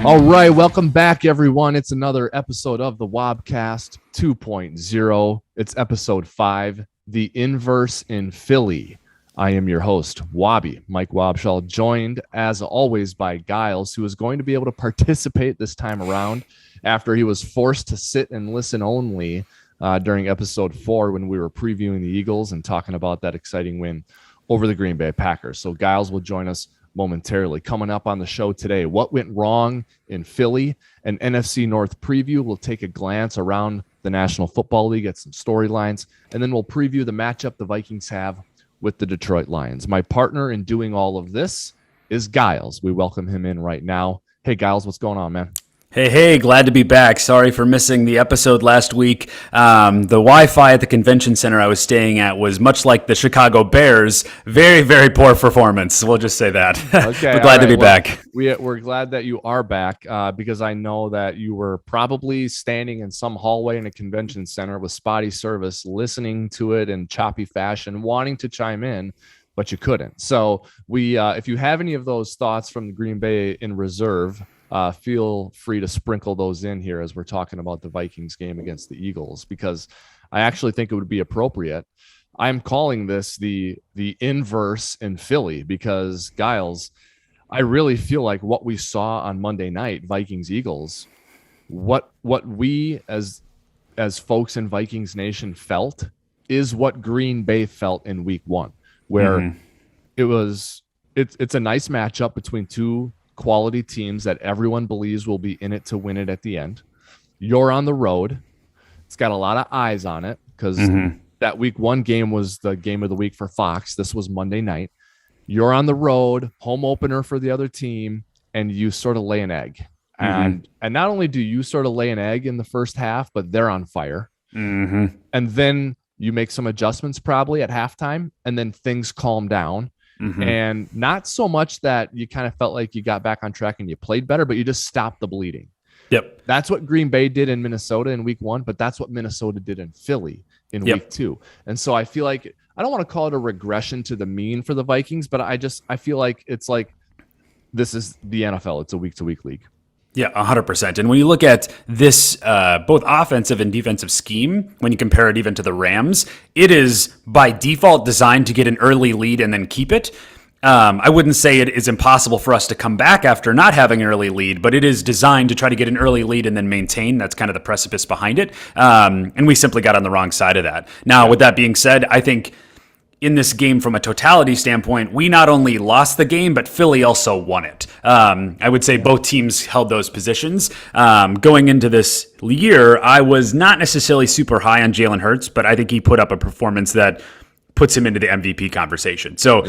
All right, welcome back, everyone. It's another episode of the WebCast 2.0. It's episode 5, The Inverse in Philly. I am your host, Mike Wobschall, joined as always by Giles, who is going to be able to participate this time around after he was forced to sit and listen only during episode 4 when we were previewing the Eagles and talking about that exciting win over the Green Bay Packers. So Giles will join us momentarily. Coming up on the show today, what went wrong in Philly, an NFC North preview. We'll take a glance around the National Football League at some storylines, and then we'll preview the matchup the Vikings have with the Detroit Lions. My partner in doing all of this is Giles. We welcome him in right now. Hey, Giles, what's going on, man? Hey, glad to be back. Sorry for missing the episode last week. The Wi-Fi at the convention center I was staying at was much like the Chicago Bears. Very, very poor performance. We'll just say that. Okay, We're glad to be back. We're glad that you are back because I know that you were probably standing in some hallway in a convention center with spotty service, listening to it in choppy fashion, wanting to chime in, but you couldn't. So if you have any of those thoughts from the Green Bay in reserve, feel free to sprinkle those in here as we're talking about the Vikings game against the Eagles, because I actually think it would be appropriate. I'm calling this the inverse in Philly because, Giles, I really feel like what we saw on Monday night, Vikings Eagles, what we as folks in Vikings Nation felt is what Green Bay felt in week 1, where it's a nice matchup between two quality teams that everyone believes will be in it to win it at the end. You're on the road. It's got a lot of eyes on it because that week 1 game was the game of the week for Fox. This was Monday night. You're on the road, home opener for the other team, and you sort of lay an egg. And not only do you sort of lay an egg in the first half, but they're on fire. And then you make some adjustments probably at halftime, and then things calm down. And not so much that you kind of felt like you got back on track and you played better, but you just stopped the bleeding. Yep. That's what Green Bay did in Minnesota in week 1, but that's what Minnesota did in Philly in week 2. And so I feel like, I don't want to call it a regression to the mean for the Vikings, but I feel like it's like, this is the NFL. It's a week-to-week league. Yeah, 100%. And when you look at this, both offensive and defensive scheme, when you compare it even to the Rams, it is by default designed to get an early lead and then keep it. I wouldn't say it is impossible for us to come back after not having an early lead, but it is designed to try to get an early lead and then maintain. That's kind of the precipice behind it. And we simply got on the wrong side of that. Now, with that being said, I think in this game, from a totality standpoint, we not only lost the game, but Philly also won it. I would say both teams held those positions. Going into this year, I was not necessarily super high on Jalen Hurts, but I think he put up a performance that puts him into the MVP conversation. So,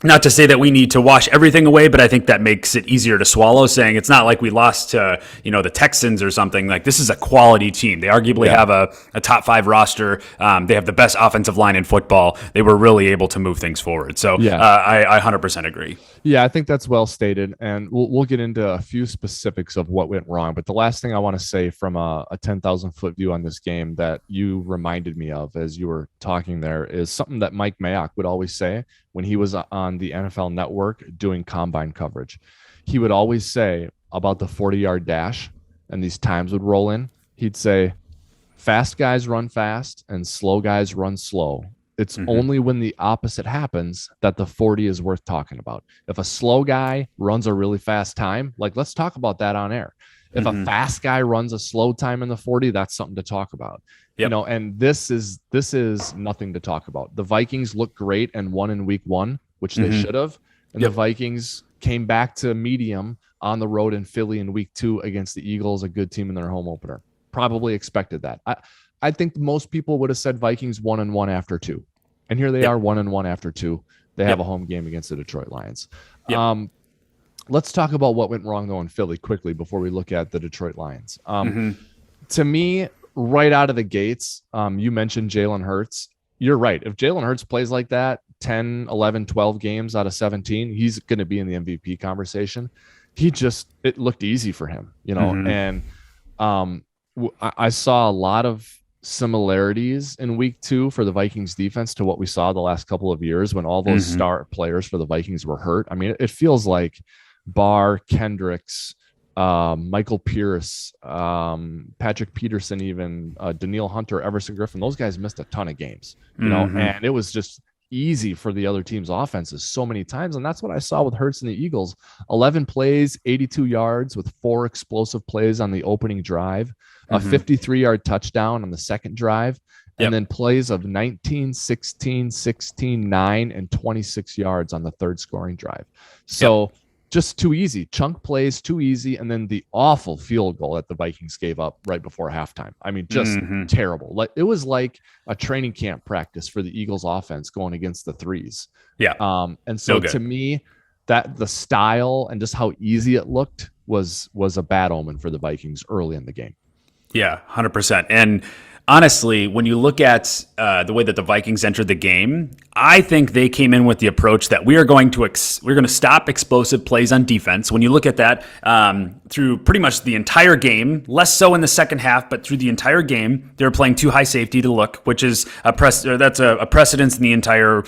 not to say that we need to wash everything away, but I think that makes it easier to swallow, saying it's not like we lost to, the Texans or something. Like, this is a quality team. They arguably have a top 5 roster. They have the best offensive line in football. They were really able to move things forward. So I 100% agree. Yeah, I think that's well stated. And we'll get into a few specifics of what went wrong. But the last thing I want to say from a 10,000 foot view on this game that you reminded me of as you were talking there is something that Mike Mayock would always say when he was on the NFL Network doing combine coverage. He would always say about the 40-yard dash, and these times would roll in. He'd say, fast guys run fast and slow guys run slow. It's only when the opposite happens that the 40 is worth talking about. If a slow guy runs a really fast time, like, let's talk about that on air. If a fast guy runs a slow time in the 40, that's something to talk about. And this is nothing to talk about. The Vikings look great and won in week 1, which they should have. And the Vikings came back to medium on the road in Philly in week 2 against the Eagles, a good team in their home opener. Probably expected that. I think most people would have said Vikings 1-1 after 2. And here they are 1-1 after 2. They have a home game against the Detroit Lions. Let's talk about what went wrong, though, in Philly quickly before we look at the Detroit Lions. To me, right out of the gates, you mentioned Jalen Hurts. You're right. If Jalen Hurts plays like that 10, 11, 12 games out of 17, he's going to be in the MVP conversation. It looked easy for him, and I saw a lot of similarities in week 2 for the Vikings defense to what we saw the last couple of years when all those star players for the Vikings were hurt. I mean, it feels like Barr, Kendricks, Michael Pierce, Patrick Peterson, even Daniil Hunter, Everson Griffin. Those guys missed a ton of games, you know, and it was just easy for the other team's offenses so many times. And that's what I saw with Hurts and the Eagles. 11 plays, 82 yards with 4 explosive plays on the opening drive, a 53-yard touchdown on the second drive, and then plays of 19, 16, 16, 9, and 26 yards on the third scoring drive. So just too easy. Chunk plays, too easy. And then the awful field goal that the Vikings gave up right before halftime. I mean, just terrible. Like, it was like a training camp practice for the Eagles offense going against the threes. Yeah. And so to me, that the style and just how easy it looked was a bad omen for the Vikings early in the game. Yeah, 100%. And honestly, when you look at the way that the Vikings entered the game, I think they came in with the approach that we're going to stop explosive plays on defense. When you look at that through pretty much the entire game, less so in the second half, but through the entire game, they were playing too high safety to look, which is a precedence in the entire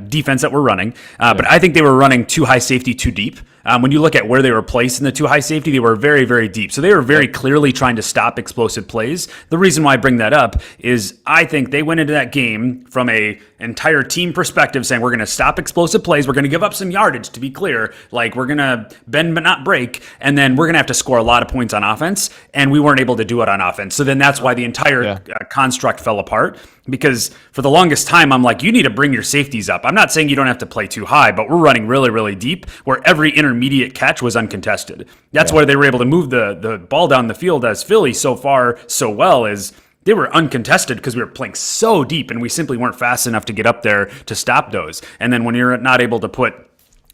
defense that we're running. But I think they were running too high safety too deep. When you look at where they were placed in the too high safety, they were very, very deep. So they were very clearly trying to stop explosive plays. The reason why I bring that up is I think they went into that game from a entire team perspective saying, we're going to stop explosive plays. We're going to give up some yardage, to be clear. Like, we're going to bend but not break. And then we're going to have to score a lot of points on offense. And we weren't able to do it on offense. So then that's why the entire construct fell apart. Because for the longest time, I'm like, you need to bring your safeties up. I'm not saying you don't have to play too high, but we're running really, really deep where every intermediate catch was uncontested. That's why they were able to move the ball down the field as Philly so far so well is they were uncontested because we were playing so deep and we simply weren't fast enough to get up there to stop those. And then when you're not able to put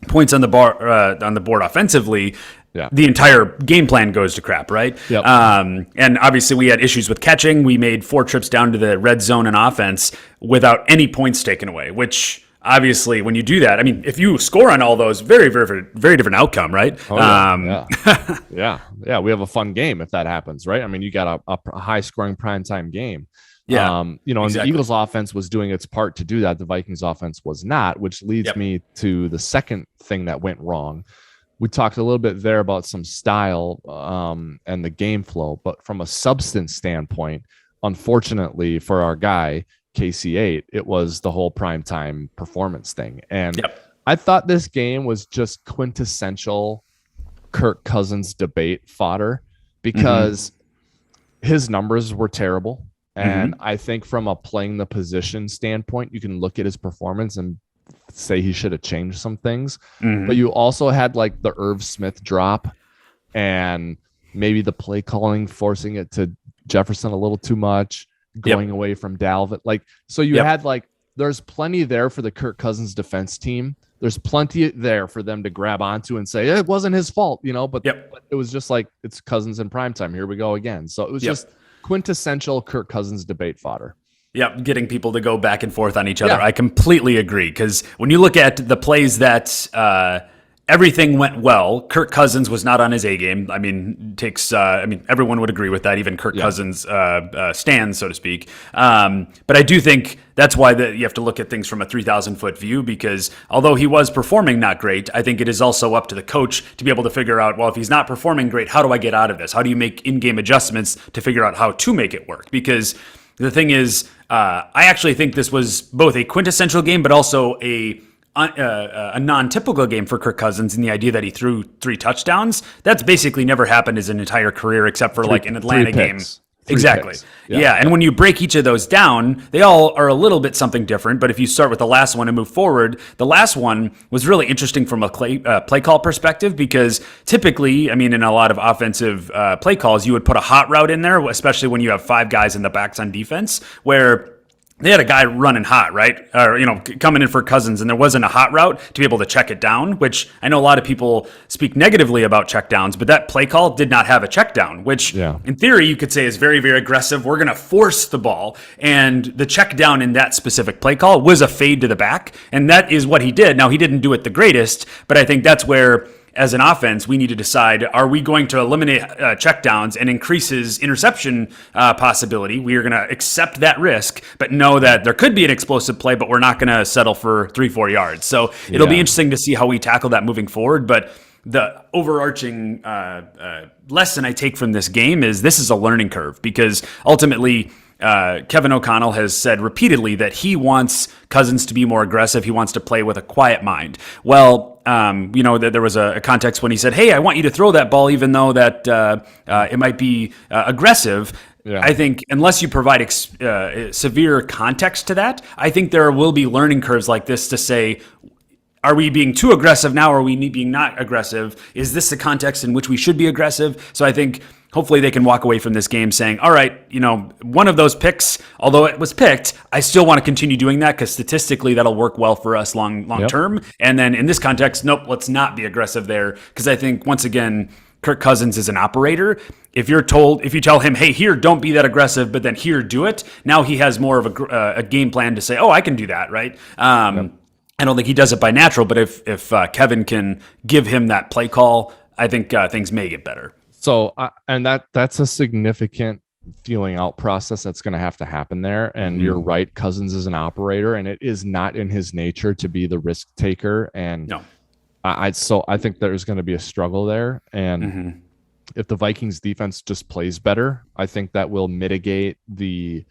points on the board offensively, the entire game plan goes to crap, right? Yep. And obviously we had issues with catching. We made 4 trips down to the red zone in offense without any points taken away, which obviously when you do that, I mean, if you score on all those, very, very, very different outcome, right? Yeah. We have a fun game if that happens, right? I mean, you got a high scoring primetime game. Yeah. And the Eagles offense was doing its part to do that. The Vikings offense was not, which leads me to the second thing that went wrong. We talked a little bit there about some style and the game flow, but from a substance standpoint, unfortunately for our guy, KC8, it was the whole primetime performance thing. And I thought this game was just quintessential Kirk Cousins debate fodder because his numbers were terrible. And I think from a playing the position standpoint, you can look at his performance and say he should have changed some things. But you also had like the Irv Smith drop and maybe the play calling, forcing it to Jefferson a little too much, going away from Dalvin. Like, so you had like, there's plenty there for the Kirk Cousins defense team. There's plenty there for them to grab onto and say, it wasn't his fault, but it was just like, it's Cousins in primetime. Here we go again. So it was just quintessential Kirk Cousins debate fodder. Yep, getting people to go back and forth on each other. I completely agree because when you look at the plays that everything went well, Kirk Cousins was not on his A game. I mean, everyone would agree with that, even Kirk Cousins stands, so to speak. But I do think that's why you have to look at things from a 3,000-foot view because although he was performing not great, I think it is also up to the coach to be able to figure out, well, if he's not performing great, how do I get out of this? How do you make in-game adjustments to figure out how to make it work? Because the thing is, I actually think this was both a quintessential game, but also a non-typical game for Kirk Cousins in the idea that he threw 3 touchdowns. That's basically never happened his entire career except for like an Atlanta game. Exactly. Yeah. And when you break each of those down, they all are a little bit something different. But if you start with the last one and move forward, the last one was really interesting from a play call perspective because typically, I mean, in a lot of offensive play calls, you would put a hot route in there, especially when you have 5 guys in the backs on defense, where they had a guy running hot, right? Or, coming in for Cousins, and there wasn't a hot route to be able to check it down, which I know a lot of people speak negatively about check downs, but that play call did not have a check down, which in theory you could say is very, very aggressive. We're going to force the ball. And the check down in that specific play call was a fade to the back. And that is what he did. Now, he didn't do it the greatest, but I think that's where as an offense, we need to decide, are we going to eliminate checkdowns and increase his interception possibility? We are going to accept that risk, but know that there could be an explosive play, but we're not going to settle for 3-4 yards. So it'll be interesting to see how we tackle that moving forward. But the overarching lesson I take from this game is this is a learning curve, because ultimately Kevin O'Connell has said repeatedly that he wants Cousins to be more aggressive. He wants to play with a quiet mind. Well, that there was a context when he said, "Hey, I want you to throw that ball, even though that it might be aggressive." Yeah. I think unless you provide severe context to that, I think there will be learning curves like this to say, are we being too aggressive now? Or are we being not aggressive? Is this the context in which we should be aggressive? So I think hopefully they can walk away from this game saying, all right, one of those picks, although it was picked, I still want to continue doing that because statistically that'll work well for us long term. And then in this context, nope, let's not be aggressive there. Because I think, once again, Kirk Cousins is an operator. If you tell him, hey, here, don't be that aggressive, but then here, do it. Now he has more of a game plan to say, oh, I can do that, right? I don't think he does it by natural, but if Kevin can give him that play call, I think things may get better. So, and that's a significant feeling out process that's going to have to happen there. And you're right, Cousins is an operator, and it is not in his nature to be the risk taker. And no. I think there's going to be a struggle there. And if the Vikings defense just plays better, I think that will mitigate the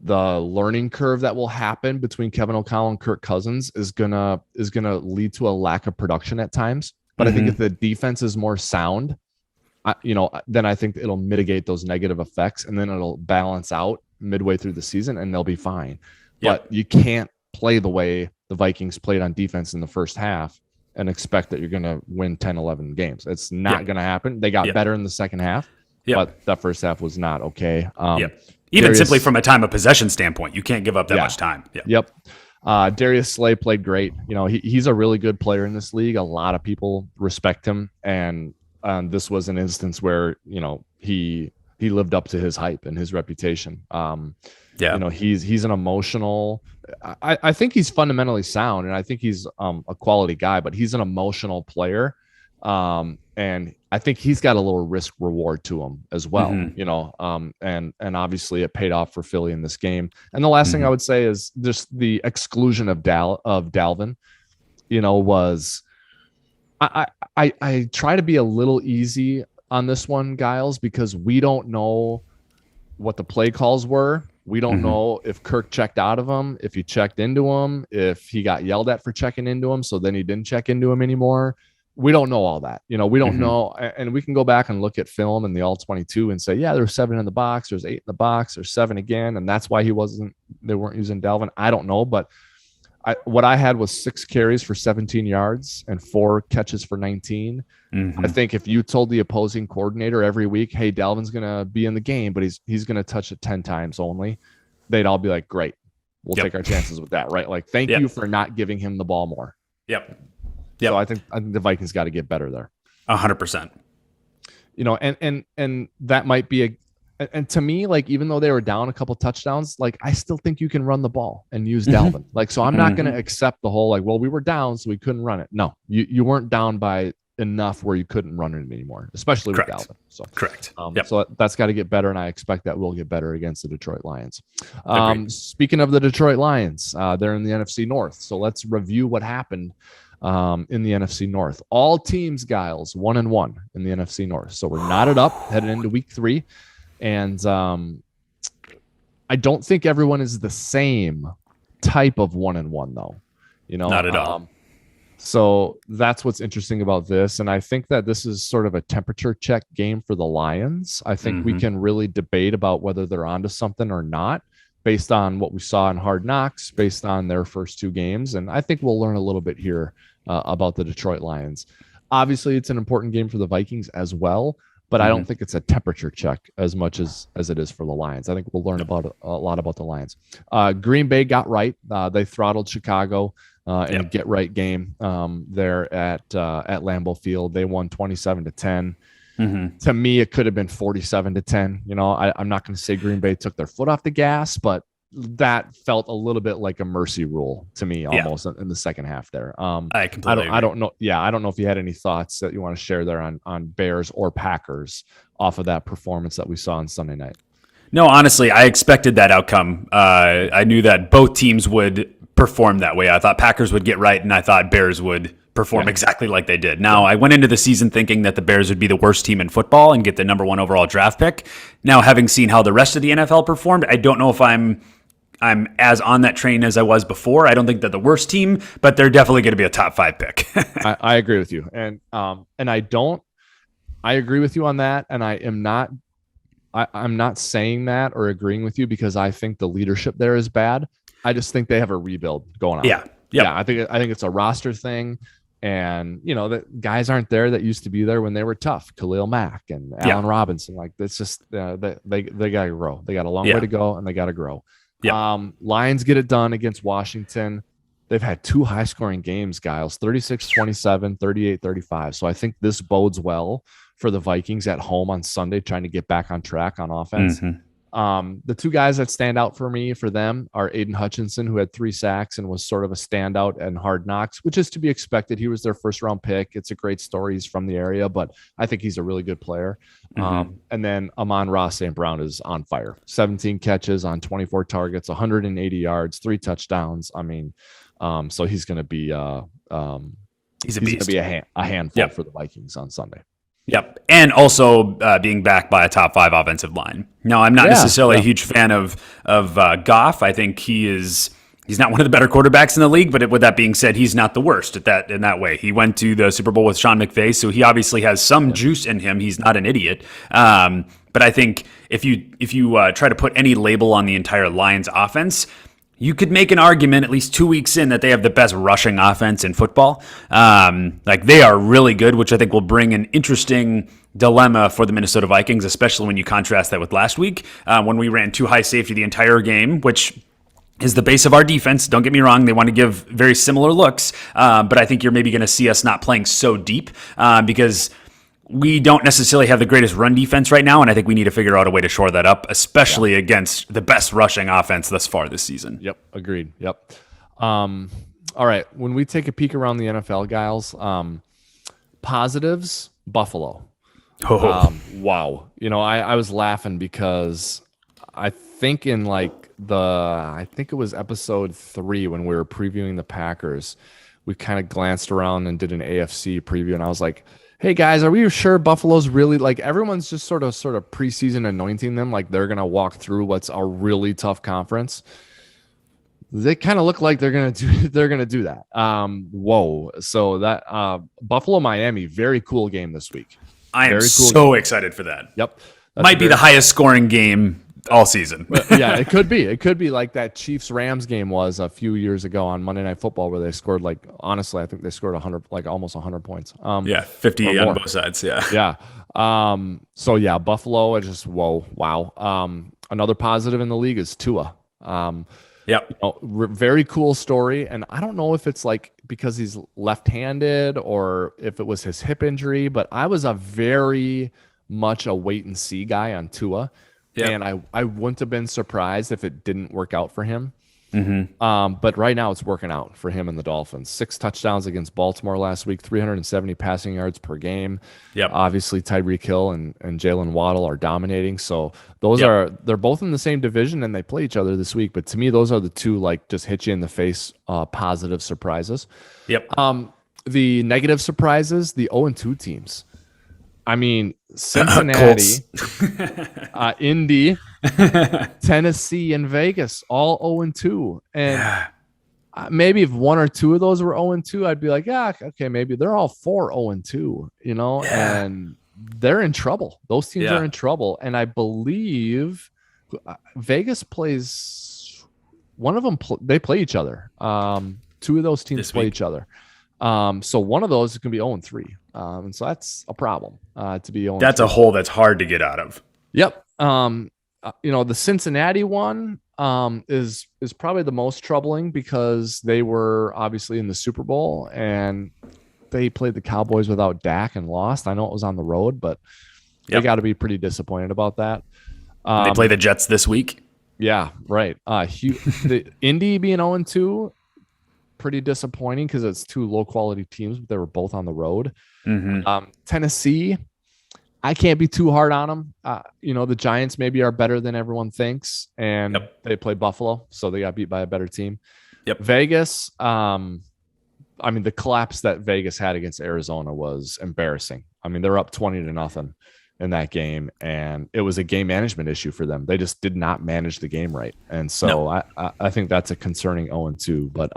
learning curve that will happen between Kevin O'Connell and Kirk Cousins is gonna lead to a lack of production at times. But I think if the defense is more sound, then I think it'll mitigate those negative effects, and then it'll balance out midway through the season, and they'll be fine. Yep. But you can't play the way the Vikings played on defense in the first half and expect that you're going to win 10, 11 games. It's not going to happen. They got better in the second half, but that first half was not okay. Even simply from a time of possession standpoint, you can't give up that much time. Darius Slay played great. He's a really good player in this league. A lot of people respect him, and this was an instance where he lived up to his hype and his reputation. He's an emotional. I think he's fundamentally sound, and I think he's a quality guy, but he's an emotional player. And I think he's got a little risk reward to him as well, and obviously it paid off for Philly in this game. And the last thing I would say is just the exclusion of Dalvin, was I try to be a little easy on this one, Giles, because we don't know what the play calls were. We don't know if Kirk checked out of him, if he checked into him, if he got yelled at for checking into him, so then he didn't check into him anymore. We don't know all that. We don't know. And we can go back and look at film in the all 22 and say, yeah, there's 7 in the box, there's 8 in the box, there's 7 again. And that's why they weren't using Dalvin. I don't know. But what I had was 6 carries for 17 yards and 4 catches for 19. I think if you told the opposing coordinator every week, hey, Dalvin's going to be in the game, but he's going to touch it 10 times only, they'd all be like, great, we'll take our chances with that, right? Like, thank you for not giving him the ball more. So I think the Vikings got to get better there. 100%. And that might be and to me, like, even though they were down a couple touchdowns, like, I still think you can run the ball and use Dalvin. Like, so I'm not going to accept the whole, like, well, we were down, so we couldn't run it. No, you weren't down by enough where you couldn't run it anymore, especially with Dalvin. So correct. So that's got to get better, and I expect that will get better against the Detroit Lions. Speaking of the Detroit Lions, they're in the NFC North. So let's review what happened in the NFC North. All teams, Giles, 1-1 in the NFC North. So we're knotted up headed into week 3. And I don't think everyone is the same type of 1-1 though. Not at all. So that's what's interesting about this. And I think that this is sort of a temperature check game for the Lions. I think we can really debate about whether they're onto something or not based on what we saw in Hard Knocks, based on their first 2 games. And I think we'll learn a little bit here about the Detroit Lions. Obviously, it's an important game for the Vikings as well, but I don't think it's a temperature check as much as it is for the Lions. I think we'll learn a lot about the Lions. Green Bay got right. They throttled Chicago in a get-right game there at Lambeau Field. They won 27-10. To me, it could have been 47-10. I'm not going to say Green Bay took their foot off the gas, but that felt a little bit like a mercy rule to me, almost in the second half there. I completely agree. I don't know. Yeah, I don't know if you had any thoughts that you want to share there on Bears or Packers off of that performance that we saw on Sunday night. No, honestly, I expected that outcome. I knew that both teams would perform that way. I thought Packers would get right, and I thought Bears would perform exactly like they did. Now, I went into the season thinking that the Bears would be the worst team in football and get the number 1 overall draft pick. Now, having seen how the rest of the NFL performed, I don't know if I'm as on that train as I was before. I don't think they're the worst team, but they're definitely going to be a top 5 pick. I agree with you, and I agree with you on that, and I'm not saying that or agreeing with you because I think the leadership there is bad. I just think they have a rebuild going on. Yeah. I think it's a roster thing, and the guys aren't there that used to be there when they were tough. Khalil Mack and Allen Robinson, like it's just they got to grow. They got a long way to go, and they got to grow. Lions get it done against Washington. They've had 2 high-scoring games, Giles, 36-27, 38-35. So I think this bodes well for the Vikings at home on Sunday, trying to get back on track on offense. The 2 guys that stand out for me for them are Aiden Hutchinson, who had 3 sacks and was sort of a standout in Hard Knocks, which is to be expected. He was their first-round pick. It's a great story. He's from the area, but I think he's a really good player. And then Amon-Ra St. Brown is on fire. 17 catches on 24 targets, 180 yards, 3 touchdowns. I mean, so he's going to be he's going to be a handful for the Vikings on Sunday. Yep. And also being backed by a top 5 offensive line. Now, I'm not necessarily a huge fan of Goff. I think he's not one of the better quarterbacks in the league, but with that being said, he's not the worst in that way. He went to the Super Bowl with Sean McVay, so he obviously has some juice in him. He's not an idiot. But I think if you try to put any label on the entire Lions offense, you could make an argument at least 2 weeks in that they have the best rushing offense in football. Like they are really good, which I think will bring an interesting dilemma for the Minnesota Vikings, especially when you contrast that with last week when we ran 2 high safety the entire game, which is the base of our defense. Don't get me wrong. They want to give very similar looks, but I think you're maybe going to see us not playing so deep because we don't necessarily have the greatest run defense right now, and I think we need to figure out a way to shore that up, especially against the best rushing offense thus far this season. Yep, agreed. Yep. All right, when we take a peek around the NFL, Giles, positives, Buffalo. Wow. I was laughing because I think in I think it was episode 3 when we were previewing the Packers, we kind of glanced around and did an AFC preview, and I was like, hey guys, are we sure Buffalo's really everyone's just sort of preseason anointing them like they're gonna walk through what's a really tough conference? They kind of look like they're gonna do that. Whoa! So that Buffalo Miami, very cool game this week. I am so excited for that. Yep, might be the highest scoring game all season. Yeah, it could be. It could be like that Chiefs-Rams game was a few years ago on Monday Night Football where they scored honestly, I think they scored 100, almost 100 points. 50 on both sides. Yeah. So yeah, Buffalo. I just wow. Another positive in the league is Tua. Very cool story, and I don't know if it's because he's left-handed or if it was his hip injury, but I was a very much a wait and see guy on Tua. And I wouldn't have been surprised if it didn't work out for him. But right now it's working out for him and the Dolphins. 6 touchdowns against Baltimore last week, 370 passing yards per game. Obviously Tyreek Hill and Jalen Waddle are dominating. So they're both in the same division and they play each other this week. But to me, those are the 2 just hit you in the face positive surprises. The negative surprises, the 0-2 teams. I mean, Cincinnati, Indy, Tennessee, and Vegas, all 0-2. And maybe if 1 or 2 of those were 0-2, I'd be like, yeah, okay, maybe they're all 4 0-2, and they're in trouble. Those teams are in trouble. And I believe Vegas plays one of them. They play each other. 2 of those teams play each other. So one of those is going to be 0-3. And so that's a problem to be 0-3. That's a hole that's hard to get out of. Yep. The Cincinnati one is probably the most troubling because they were obviously in the Super Bowl and they played the Cowboys without Dak and lost. I know it was on the road, but they got to be pretty disappointed about that. They play the Jets this week. Yeah, right. The Indy being 0-2, pretty disappointing because it's two low quality teams, but they were both on the road. Mm-hmm. Tennessee, I can't be too hard on them. The Giants maybe are better than everyone thinks, and Yep. they play Buffalo, so they got beat by a better team. Yep. Vegas, the collapse that Vegas had against Arizona was embarrassing. I mean, they're up 20-0 in that game, and it was a game management issue for them. They just did not manage the game right, and so No. I think that's a concerning 0-2. But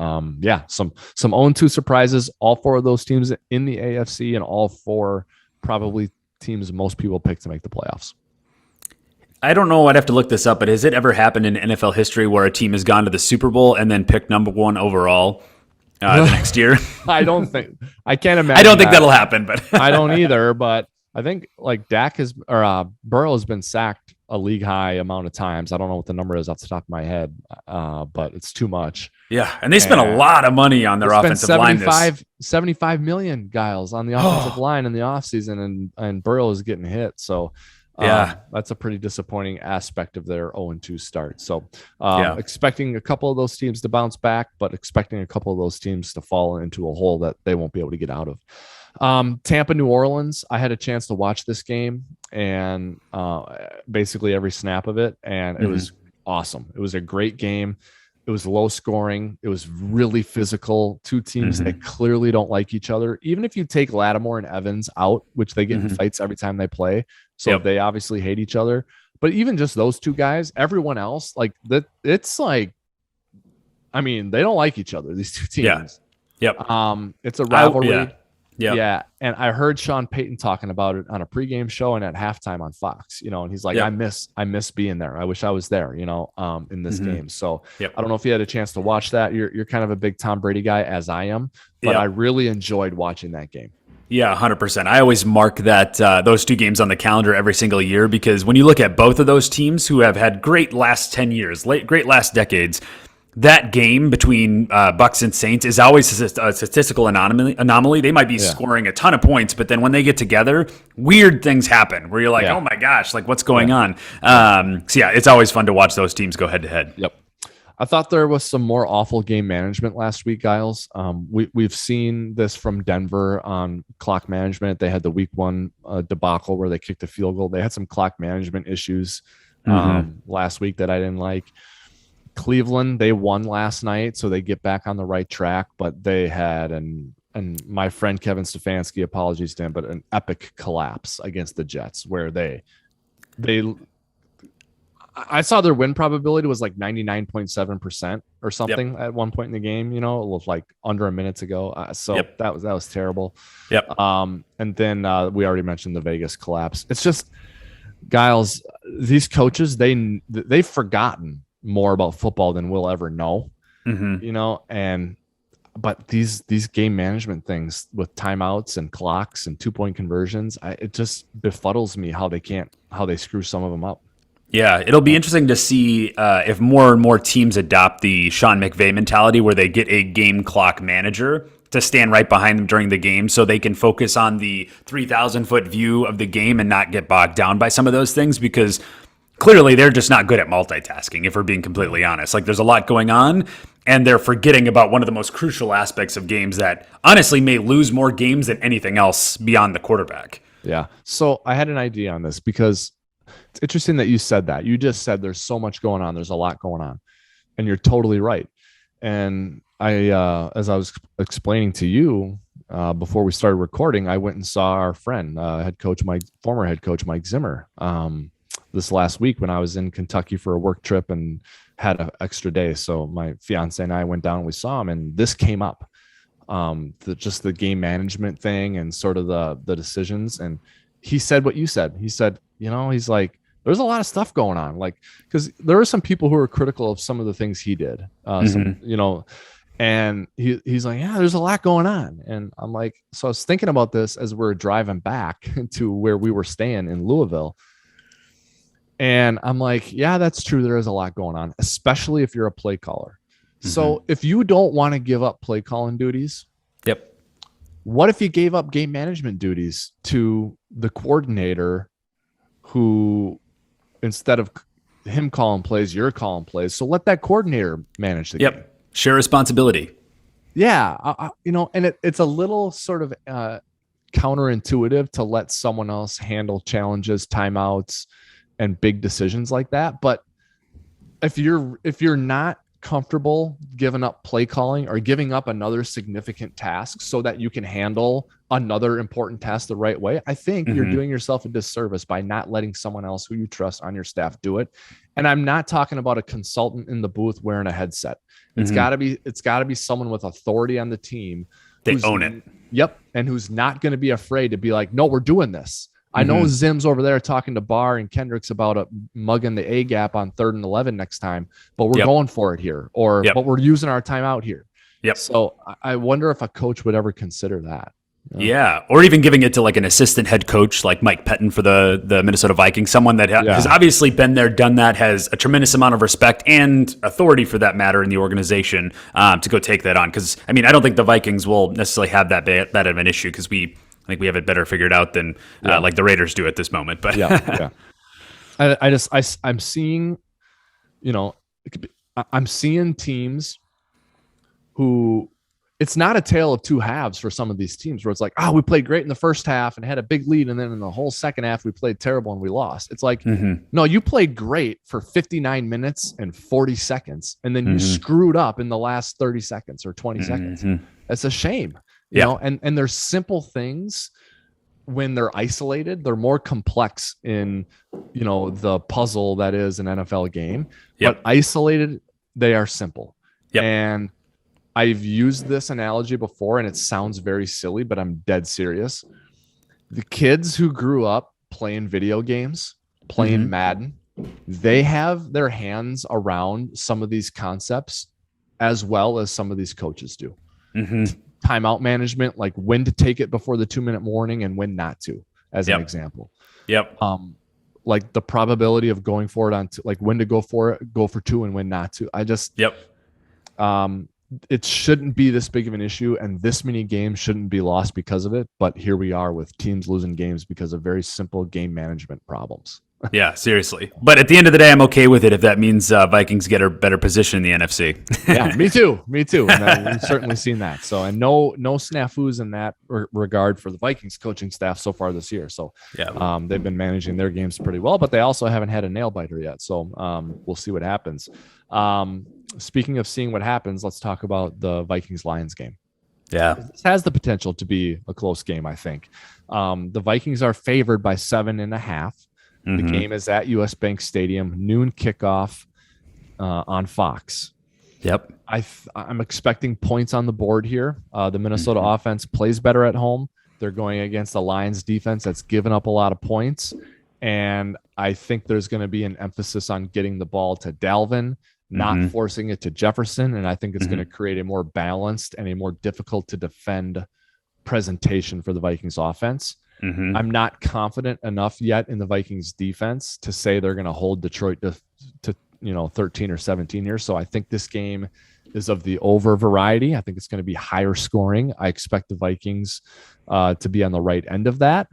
some 0-2 surprises. All four of those teams in the AFC, and all four probably teams most people pick to make the playoffs. I don't know. I'd have to look this up, but has it ever happened in NFL history where a team has gone to the Super Bowl and then picked number one overall the next year? I can't imagine. I don't think that'll happen, but I don't either. But I think like Burrow has been sacked a league high amount of times. I don't know what the number is off the top of my head, but it's too much. Yeah, and they spent a lot of money on their offensive line. 75 million, Giles, on the offensive line in the offseason, and Burrow is getting hit. So that's a pretty disappointing aspect of their 0-2 start. So expecting a couple of those teams to bounce back, but expecting a couple of those teams to fall into a hole that they won't be able to get out of. Tampa, New Orleans, I had a chance to watch this game and basically every snap of it, and it was awesome. It was a great game. It was low scoring. It was really physical. Two teams that clearly don't like each other. Even if you take Lattimore and Evans out, which they get in fights every time they play, so they obviously hate each other. But even just those two guys, everyone else, like that, it's like, I mean, they don't like each other, these two teams. Yep. It's a rivalry. Yeah. And I heard Sean Payton talking about it on a pregame show and at halftime on Fox, and he's like, I miss being there. I wish I was there, in this game. So I don't know if you had a chance to watch that. You're kind of a big Tom Brady guy, as I am, but I really enjoyed watching that game. Yeah, 100%. I always mark that those two games on the calendar every single year, because when you look at both of those teams who have had great last 10 years, great last decades, that game between Bucks and Saints is always a statistical anomaly. They might be scoring a ton of points, but then when they get together, weird things happen where you're like, oh my gosh, like what's going on? It's always fun to watch those teams go head to head. Yep. I thought there was some more awful game management last week, Giles. We've seen this from Denver on clock management. They had the week one debacle where they kicked a field goal. They had some clock management issues last week that I didn't like. Cleveland, they won last night, so they get back on the right track, but they had and my friend Kevin Stefanski, apologies to him, but an epic collapse against the Jets where I saw their win probability was like 99.7% or something at one point in the game. It was like under a minute to go. That was terrible. Yep. And then we already mentioned the Vegas collapse. It's just, Giles, these coaches, they've forgotten more about football than we'll ever know, but these game management things with timeouts and clocks and 2-point conversions, it just befuddles me how they screw some of them up. Yeah, it'll be interesting to see if more and more teams adopt the Sean McVay mentality where they get a game clock manager to stand right behind them during the game so they can focus on the 3,000-foot view of the game and not get bogged down by some of those things, because clearly they're just not good at multitasking, if we're being completely honest. Like, there's a lot going on, and they're forgetting about one of the most crucial aspects of games that honestly may lose more games than anything else beyond the quarterback. Yeah. So I had an idea on this because it's interesting that you said that. You just said there's so much going on. There's a lot going on. And you're totally right. And as I was explaining to you before we started recording, I went and saw our friend, former head coach Mike Zimmer, this last week when I was in Kentucky for a work trip and had an extra day. So my fiance and I went down and we saw him, and this came up, just the game management thing and sort of the decisions. And he said what you said. He said, he's like, there's a lot of stuff going on. Like, cause there are some people who are critical of some of the things he did, and he's like, yeah, there's a lot going on. And I'm like, so I was thinking about this as we're driving back to where we were staying in Louisville. And I'm like, yeah, that's true. There is a lot going on, especially if you're a play caller. So if you don't want to give up play calling duties, what if you gave up game management duties to the coordinator who, instead of him calling plays, you're calling plays. So let that coordinator manage the game. Share responsibility. Yeah. And it's a little sort of counterintuitive to let someone else handle challenges, timeouts, and big decisions like that. But if you're not comfortable giving up play calling or giving up another significant task so that you can handle another important task the right way, I think you're doing yourself a disservice by not letting someone else who you trust on your staff do it. And I'm not talking about a consultant in the booth wearing a headset. It's gotta be someone with authority on the team. They own it. Yep. And who's not going to be afraid to be like, no, we're doing this. I know Zim's over there talking to Barr and Kendricks about mugging the A gap on 3rd and 11 next time, but we're going for it here, but we're using our timeout here. Yep. So I wonder if a coach would ever consider that. Yeah. Or even giving it to like an assistant head coach like Mike Pettin for the Minnesota Vikings, someone that has obviously been there, done that, has a tremendous amount of respect and authority for that matter in the organization to go take that on. Because, I mean, I don't think the Vikings will necessarily have that of an issue because I think we have it better figured out than like the Raiders do at this moment. But I'm seeing, I'm seeing teams who, it's not a tale of two halves for some of these teams where it's like, we played great in the first half and had a big lead. And then in the whole second half, we played terrible and we lost. It's like, no, you played great for 59 minutes and 40 seconds. And then you screwed up in the last 30 seconds or 20 seconds. That's a shame. You know, and there's simple things when they're isolated, they're more complex in, the puzzle that is an NFL game, but isolated, they are simple. And I've used this analogy before and it sounds very silly, but I'm dead serious. The kids who grew up playing video games, playing Madden, they have their hands around some of these concepts as well as some of these coaches do. Timeout management, like when to take it before the 2-minute warning and when not to, as an example. Like the probability of going for it like when to go for it, go for 2 and when not to. It shouldn't be this big of an issue and this many games shouldn't be lost because of it. But here we are with teams losing games because of very simple game management problems. Yeah, seriously. But at the end of the day, I'm okay with it if that means Vikings get a better position in the NFC. Yeah, me too. And we've certainly seen that. So, and no snafus in that regard for the Vikings coaching staff so far this year. So, they've been managing their games pretty well, but they also haven't had a nail biter yet. So, we'll see what happens. Speaking of seeing what happens, let's talk about the Vikings-Lions game. Yeah. This has the potential to be a close game, I think. The Vikings are favored by 7.5. The game is at US Bank Stadium, noon kickoff on Fox. I'm expecting points on the board here. The Minnesota offense plays better at home. They're going against the Lions defense that's given up a lot of points. And I think there's going to be an emphasis on getting the ball to Dalvin, not forcing it to Jefferson. And I think it's going to create a more balanced and a more difficult to defend presentation for the Vikings offense. I'm not confident enough yet in the Vikings defense to say they're going to hold Detroit to 13 or 17 years. So I think this game is of the over variety. I think it's going to be higher scoring. I expect the Vikings to be on the right end of that.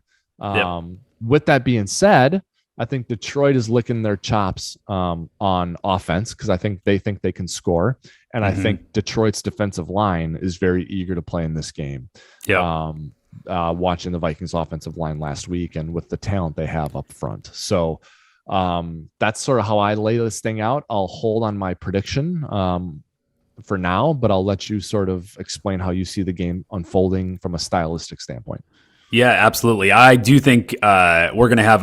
With that being said, I think Detroit is licking their chops on offense because I think they can score. And I think Detroit's defensive line is very eager to play in this game. Watching the Vikings offensive line last week and with the talent they have up front. So that's sort of how I lay this thing out. I'll hold on my prediction for now, but I'll let you sort of explain how you see the game unfolding from a stylistic standpoint. Yeah, absolutely. I do think we're going to have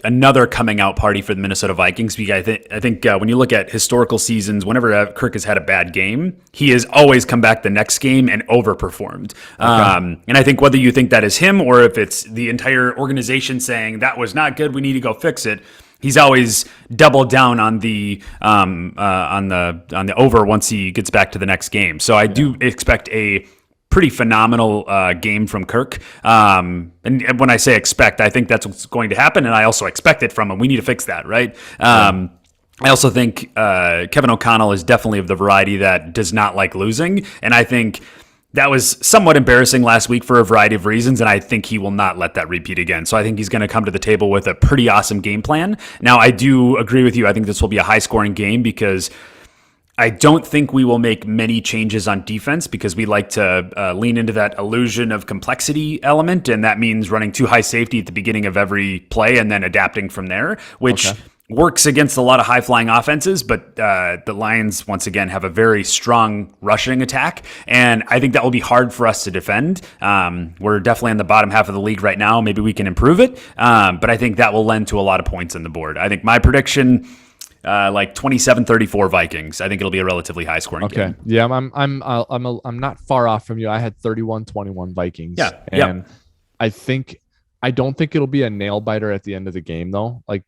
another coming out party for the Minnesota Vikings. Because I think when you look at historical seasons, whenever Kirk has had a bad game, he has always come back the next game and overperformed. And I think whether you think that is him or if it's the entire organization saying that was not good, we need to go fix it, he's always doubled down on the over once he gets back to the next game. So I do expect a pretty phenomenal game from Kirk. And when I say expect, I think that's what's going to happen. And I also expect it from him. We need to fix that, right? I also think Kevin O'Connell is definitely of the variety that does not like losing. And I think That was somewhat embarrassing last week for a variety of reasons, and I think he will not let that repeat again. So I think he's going to come to the table with a pretty awesome game plan. Now, I do agree with you. I think this will be a high-scoring game because I don't think we will make many changes on defense because we like to lean into that illusion of complexity element, and that means running too high safety at the beginning of every play and then adapting from there, which works against a lot of high-flying offenses, but the Lions, once again, have a very strong rushing attack, and I think that will be hard for us to defend. We're definitely in the bottom half of the league right now. Maybe we can improve it, but I think that will lend to a lot of points on the board. I think my prediction, like 27-34 Vikings. I think it'll be a relatively high-scoring game. Yeah, I'm not far off from you. I had 31-21 Vikings. Yeah, and I don't think it'll be a nail biter at the end of the game though. Like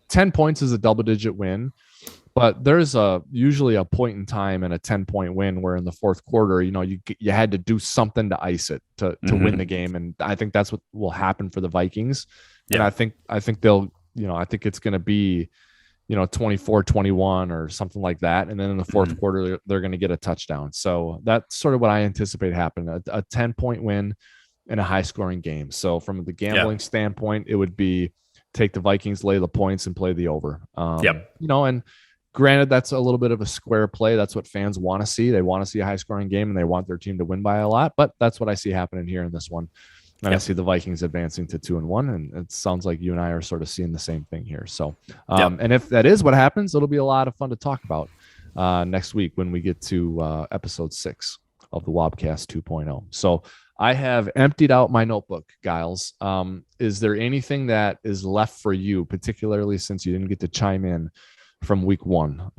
10 points is a double-digit win, but there's usually a point in time and a 10-point win where in the fourth quarter, you had to do something to ice it to win the game, and I think that's what will happen for the Vikings. And I think they'll, I think it's going to be 24-21 or something like that, and then in the fourth quarter they're going to get a touchdown. So that's sort of what I anticipate happening: a 10-point win in a high-scoring game. So from the gambling standpoint, it would be take the Vikings, lay the points, and play the over. And granted, that's a little bit of a square play. That's what fans want to see. They want to see a high-scoring game, and they want their team to win by a lot. But that's what I see happening here in this one. And I see the Vikings advancing to 2-1, and it sounds like you and I are sort of seeing the same thing here. So, and if that is what happens, it'll be a lot of fun to talk about next week when we get to episode 6 of the WebCast 2.0. So I have emptied out my notebook, Giles. Is there anything that is left for you, particularly since you didn't get to chime in from week 1?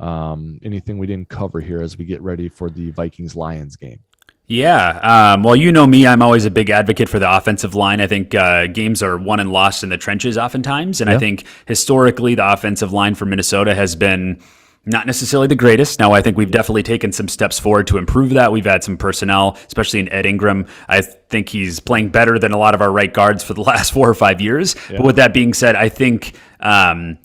Anything we didn't cover here as we get ready for the Vikings-Lions game? Yeah. Well, you know me, I'm always a big advocate for the offensive line. I think games are won and lost in the trenches oftentimes. And I think historically the offensive line for Minnesota has been not necessarily the greatest. Now, I think we've definitely taken some steps forward to improve that. We've had some personnel, especially in Ed Ingram. I think he's playing better than a lot of our right guards for the last 4 or 5 years. Yeah. But with that being said, I think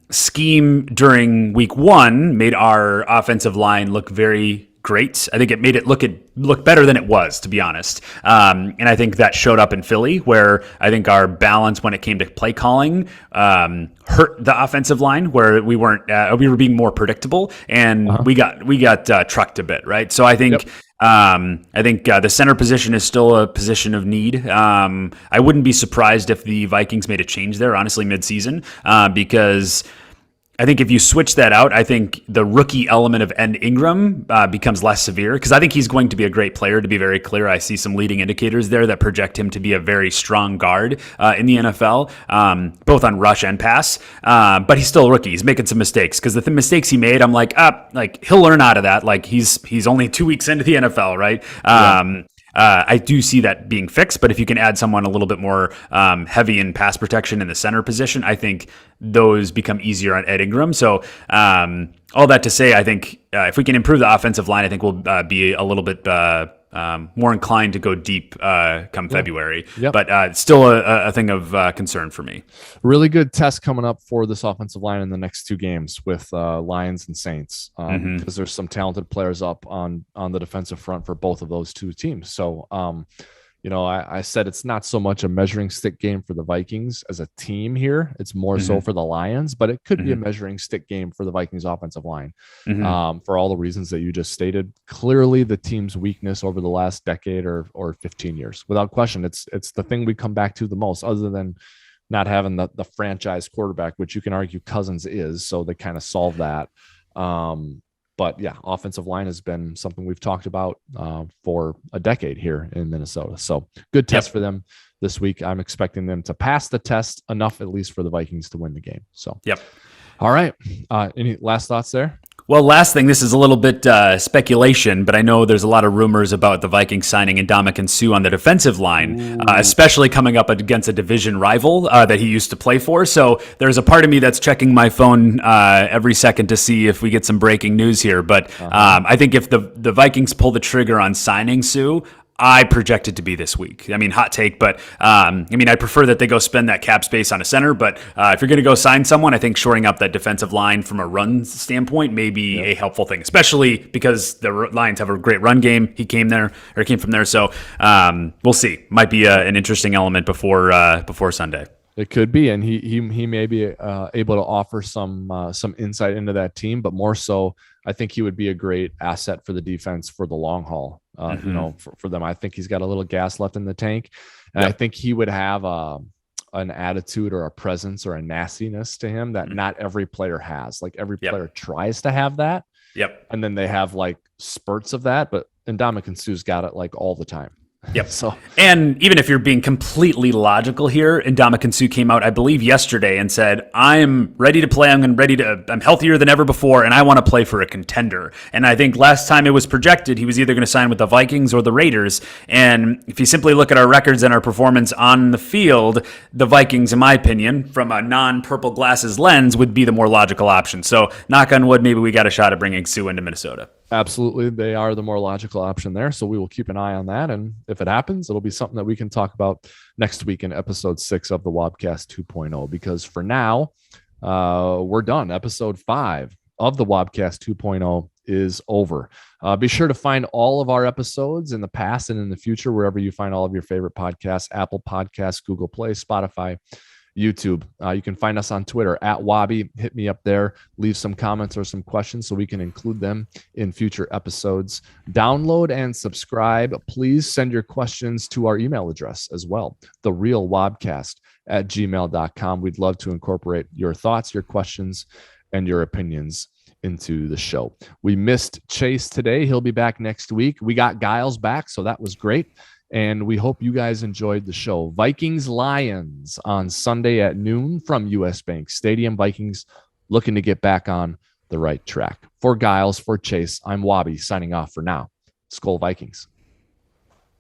scheme during week 1 made our offensive line look very great. I think it made it look better than it was, to be honest. And I think that showed up in Philly, where I think our balance when it came to play calling hurt the offensive line, where we were being more predictable, and we got trucked a bit, right? So I think the center position is still a position of need. I wouldn't be surprised if the Vikings made a change there, honestly, midseason, because I think if you switch that out, I think the rookie element of Ed Ingram becomes less severe, because I think he's going to be a great player, to be very clear. I see some leading indicators there that project him to be a very strong guard in the NFL, both on rush and pass. But he's still a rookie. He's making some mistakes, because the mistakes he made, I'm like he'll learn out of that. Like he's only 2 weeks into the NFL, right? I do see that being fixed, but if you can add someone a little bit more heavy in pass protection in the center position, I think those become easier on Ed Ingram. So all that to say, I think if we can improve the offensive line, I think we'll be a little bit more inclined to go deep come February. But still a thing of concern for me. Really good test coming up for this offensive line in the next 2 games with Lions and Saints, because there's some talented players up on the defensive front for both of those 2 teams. So I said it's not so much a measuring stick game for the Vikings as a team here. It's more so for the Lions, but it could be a measuring stick game for the Vikings offensive line for all the reasons that you just stated. Clearly the team's weakness over the last decade or 15 years, without question. It's the thing we come back to the most, other than not having the franchise quarterback, which you can argue Cousins is. So they kind of solve that. But yeah, offensive line has been something we've talked about for a decade here in Minnesota. So good test for them this week. I'm expecting them to pass the test enough, at least for the Vikings to win the game. So, all right. Any last thoughts there? Well, last thing, this is a little bit speculation, but I know there's a lot of rumors about the Vikings signing Ndamukong Suh on the defensive line, especially coming up against a division rival that he used to play for. So there's a part of me that's checking my phone every second to see if we get some breaking news here. But I think if the Vikings pull the trigger on signing Suh, I project it to be this week. I mean, hot take, but I prefer that they go spend that cap space on a center. But if you're going to go sign someone, I think shoring up that defensive line from a run standpoint may be a helpful thing, especially because the Lions have a great run game. He came from there, so we'll see. Might be an interesting element before Sunday. It could be, and he may be able to offer some insight into that team, but more so, I think he would be a great asset for the defense for the long haul. For them, I think he's got a little gas left in the tank, and I think he would have an attitude or a presence or a nastiness to him that not every player has. Like every player tries to have that, and then they have like spurts of that, but Ndamukong Suh's got it like all the time. So, and even if you're being completely logical here, Ndamukong Suh came out, I believe, yesterday and said, "I'm ready to play. I'm healthier than ever before, and I want to play for a contender." And I think last time it was projected he was either going to sign with the Vikings or the Raiders. And if you simply look at our records and our performance on the field, the Vikings, in my opinion, from a non-purple glasses lens, would be the more logical option. So, knock on wood, maybe we got a shot at bringing Suh into Minnesota. Absolutely. They are the more logical option there. So we will keep an eye on that. And if it happens, it'll be something that we can talk about next week in episode 6 of the WobCast 2.0, because for now, we're done. Episode 5 of the WobCast 2.0 is over. Be sure to find all of our episodes in the past and in the future, wherever you find all of your favorite podcasts, Apple Podcasts, Google Play, Spotify, YouTube. You can find us on Twitter at Wobby. Hit me up there. Leave some comments or some questions so we can include them in future episodes. Download and subscribe. Please send your questions to our email address as well, therealwobcast@gmail.com. We'd love to incorporate your thoughts, your questions, and your opinions into the show. We missed Chase today. He'll be back next week. We got Giles back, so that was great. And we hope you guys enjoyed the show. Vikings Lions on Sunday at noon from US Bank Stadium. Vikings looking to get back on the right track. For Giles, for Chase, I'm Wobby signing off for now. Skol Vikings.